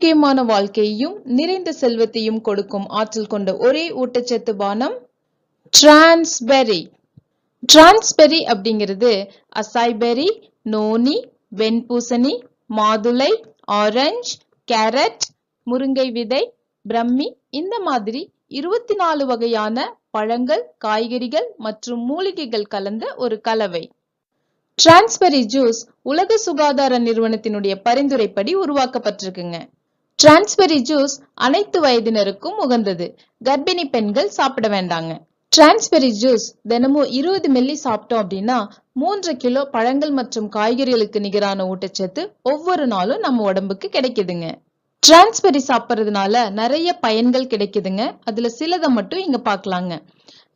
ஆரோக்கியமான வாழ்க்கையையும் நிறைந்த செல்வத்தையும் கொடுக்கும் ஆற்றல் கொண்ட ஒரே ஊட்டச்சத்து பானம் டிரான்ஸ்பெர்ரி. டிரான்ஸ்பெர்ரி அப்படிங்கிறது அசாய் பெர்ரி, நோனி, வெண்பூசணி, மாதுளை, ஆரஞ்சு, கேரட், முருங்கை விதை, பிரம்மி இந்த மாதிரி 24 வகையான பழங்கள், காய்கறிகள் மற்றும் மூலிகைகள் கலந்த ஒரு கலவை. டிரான்ஸ்பெர்ரி ஜூஸ் உலக சுகாதார நிறுவனத்தினுடைய பரிந்துரைப்படி உருவாக்கப்பட்டிருக்குங்க. டிரான்ஸ்பெர்ரி ஜூஸ் அனைத்து வயதினருக்கும் உகந்தது. கர்ப்பிணி பெண்கள் சாப்பிட வேண்டாங்க. டிரான்ஸ்பெர்ரி ஜூஸ் தினமும் 20 மில்லி சாப்பிட்டோம் அப்படின்னா 3 கிலோ பழங்கள் மற்றும் காய்கறிகளுக்கு நிகரான ஊட்டச்சத்து ஒவ்வொரு நாளும் நம்ம உடம்புக்கு கிடைக்குதுங்க. டிரான்ஸ்பெர்ரி சாப்பிட்றதுனால நிறைய பயன்கள் கிடைக்குதுங்க. அதுல சிலதை மட்டும் இங்க பார்க்கலாங்க.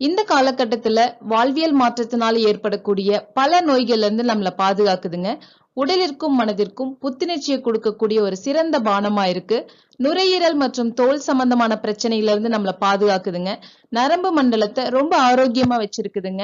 இந்த காலகட்டத்துல வாழ்வியல் மாற்றத்தினால ஏற்படக்கூடிய பல நோய்கள்ல இருந்து நம்மளை பாதுகாக்குதுங்க. உடலிற்கும் மனதிற்கும் புத்துணர்ச்சியை கொடுக்கக்கூடிய ஒரு சிறந்த பானமா இருக்கு. நுரையீரல் மற்றும் தோல் சம்பந்தமான பிரச்சனையில இருந்து நம்மளை பாதுகாக்குதுங்க. நரம்பு மண்டலத்தை ரொம்ப ஆரோக்கியமா வச்சிருக்குதுங்க.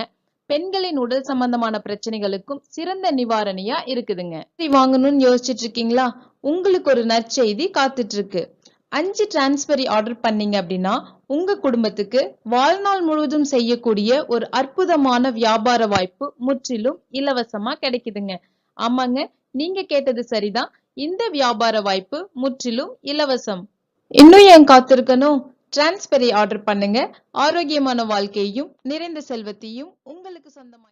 பெண்களின் உடல் சம்பந்தமான பிரச்சனைகளுக்கும் சிறந்த நிவாரணியா இருக்குதுங்க. வாங்கணும்னு யோசிச்சுட்டு இருக்கீங்களா? உங்களுக்கு ஒரு நற்செய்தி காத்துட்டு இருக்கு. 5 டிரான்ஸ்பெர்ரி ஆர்டர் பண்ணீங்க அப்படின்னா உங்க குடும்பத்துக்கு வாழ்நாள் முழுவதும் செய்யக்கூடிய ஒரு அற்புதமான வியாபார வாய்ப்பு முற்றிலும் இலவசமா கிடைக்குதுங்க. ஆமாங்க, நீங்க கேட்டது சரிதான். இந்த வியாபார வாய்ப்பு முற்றிலும் இலவசம். இன்னும் ஏன் காத்திருக்கணும்? டிரான்ஸ்பெர்ரி ஆர்டர் பண்ணுங்க. ஆரோக்கியமான வாழ்க்கையையும் நிறைந்த செல்வத்தையும் உங்களுக்கு சொந்தமாக்கி